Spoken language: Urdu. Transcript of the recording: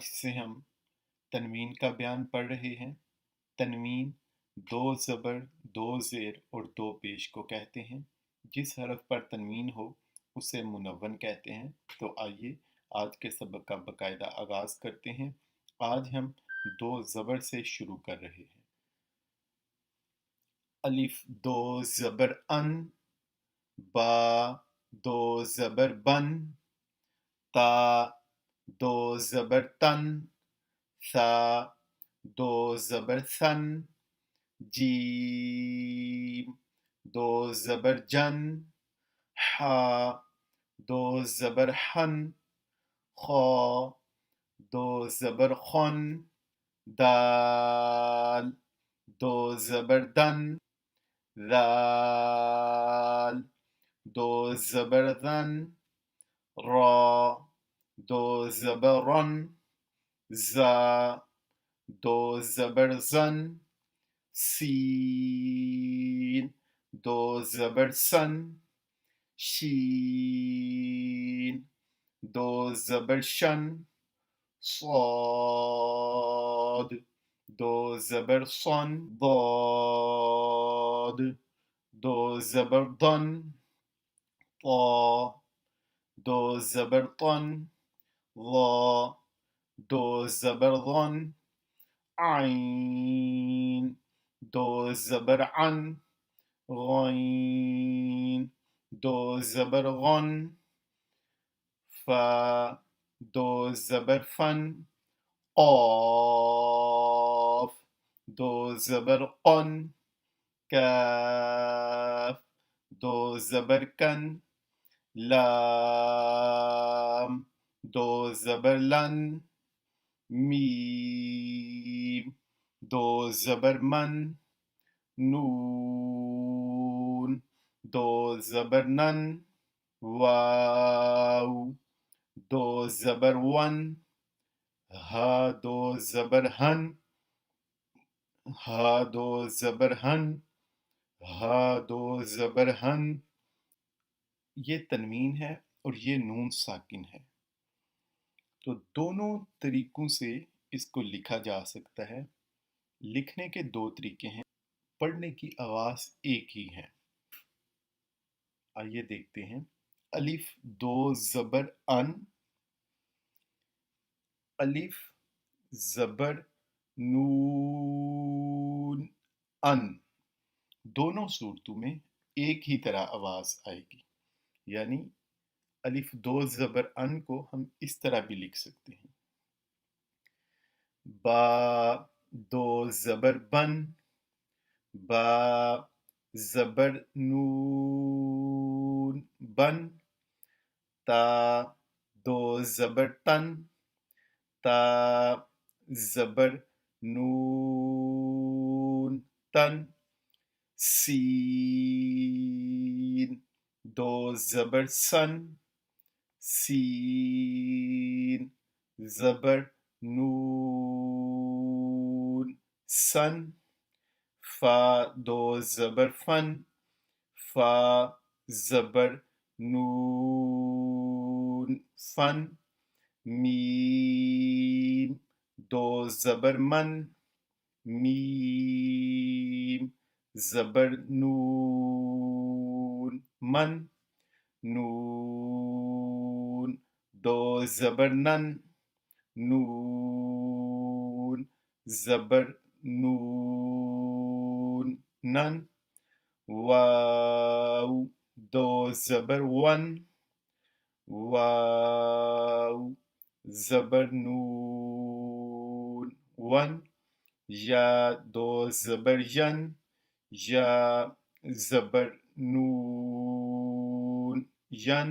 سے ہم تنوین کا بیان پڑھ رہے ہیں۔ تنوین 2 زبر 2 زیر اور 2 پیش کو کہتے ہیں۔ جس حرف پر تنوین ہو اسے منون کہتے ہیں۔ تو آئیے آج کے سبق کا باقاعدہ آغاز کرتے ہیں۔ آج ہم 2 زبر سے شروع کر رہے ہیں۔ الف 2 زبر ان، با 2 زبر بن، تا 2 زبر تن، ثا 2 زبر ثن، جیم 2 زبر جن، حا 2 زبر حن، خا 2 زبر خن، دال 2 زبر دن، ذال 2 زبر ذن، را 2 زبر رن، زا 2 زبر زن، سین 2 زبر سن، شین 2 زبر شن، صاد 2 زبر صن، ضاد 2 زبر ضن، طا 2 زبر طن، ظا 2 زبر ظن، عین 2 زبر عن، غین 2 زبر غن، فا 2 زبر فن، قاف 2 زبر قن، کاف 2 زبر کن، لام 2 زبر لن، میم 2 زبر من، نون 2 زبر نن، واو 2 زبر ون، ہا 2 زبر ہن، ہا 2 زبر ہن، ہا 2 زبر ہن۔ یہ تنوین ہے اور یہ نون ساکن ہے، تو دونوں طریقوں سے اس کو لکھا جا سکتا ہے۔ لکھنے کے 2 طریقے ہیں، پڑھنے کی آواز ایک ہی ہے۔ آئیے دیکھتے ہیں۔ الف 2 زبر ان، الف زبر نون ان، دونوں صورتوں میں ایک ہی طرح آواز آئے گی، یعنی الف 2 زبر ان کو ہم اس طرح بھی لکھ سکتے ہیں۔ با 2 زبر بن، با زبر نون بن، تا 2 زبر تن، تا زبر نون تن، سین 2 زبر سن، سین زبر نون سن، فا 2 زبر فن، فا زبر نون فن، میم 2 زبر من، میم زبر نون من، نون 2 زبر نن، نون زبر نون نن، واو 2 زبر ون، واو زبر نون ون، یا 2 زبر ین، یا زبر نون ین،